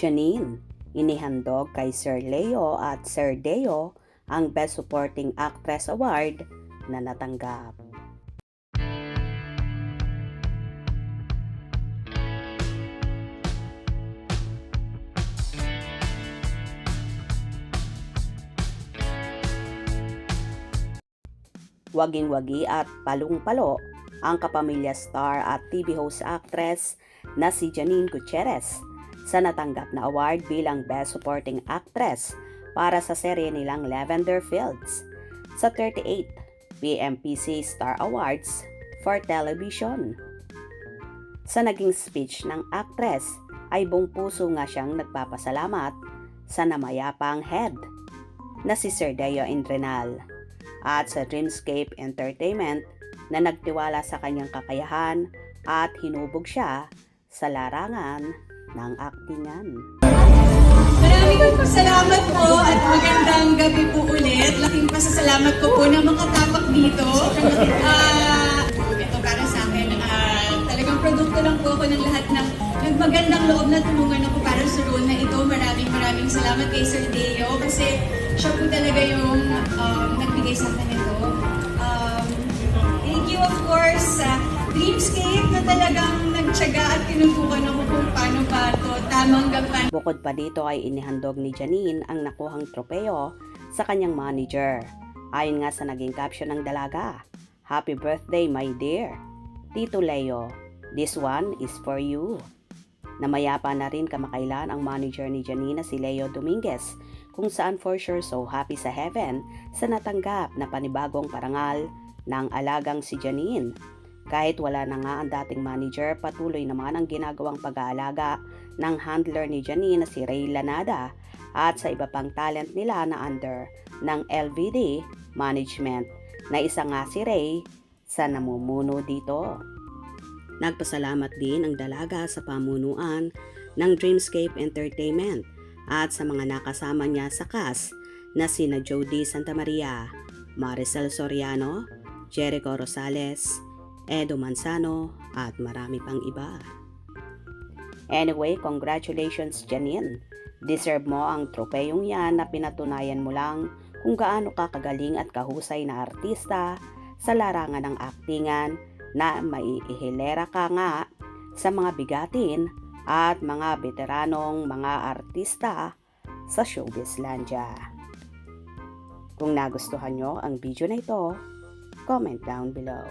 Janine, inihandog kay Sir Leo at Sir Deo ang Best Supporting Actress Award na natanggap. Waging-wagi at palung-palo ang kapamilya star at TV host actress na si Janine Gutierrez sa natanggap na award bilang Best Supporting Actress para sa serye nilang Lavender Fields sa 38th PMPC Star Awards for Television. Sa naging speech ng actress ay buong puso nga siyang nagpapasalamat sa namayapang head na si Sir Deo Indrenal at sa Dreamscape Entertainment na nagtiwala sa kanyang kakayahan at hinubog siya sa larangan ng aktingan. Maraming pasalamat po at magandang gabi po ulit. Laking pasasalamat ko po ng mga tapak dito. Ito para sa akin, talagang produkto lang po ako ng lahat ng magandang loob na tulungan ako para sa role na ito. Maraming salamat kay Sir Deo kasi siya po talaga yung nagbigay sa akin ito. Thank you of course sa Dreamscape na talagang nagtyaga at tinutukan ako kung paano ba ito tamang gapan. Bukod pa dito ay inihandog ni Janine ang nakuhang tropeo sa kanyang manager. Ayon nga sa naging caption ng dalaga, "Happy birthday my dear, Tito Leo, this one is for you." Namayapa na rin kamakailan ang manager ni Janine na si Leo Dominguez, kung saan for sure so happy sa heaven sa natanggap na panibagong parangal ng alagang si Janine. Kahit wala na nga ang dating manager, patuloy naman ang ginagawang pag-aalaga ng handler ni Janine na si Ray Lanada at sa iba pang talent nila na under ng LVD Management na isa nga si Ray sa namumuno dito. Nagpasalamat din ang dalaga sa pamunuan ng Dreamscape Entertainment at sa mga nakasama niya sa cast na sina Jody Santamaria, Maricel Soriano, Jericho Rosales, Edo Manzano at marami pang iba. Anyway, congratulations Janine. Deserve mo ang tropeyong yan na pinatunayan mo lang kung gaano ka kagaling at kahusay na artista sa larangan ng aktingan na maiihilera ka nga sa mga bigatin at mga veteranong mga artista sa Showbizlandia. Kung nagustuhan nyo ang video na ito, comment down below.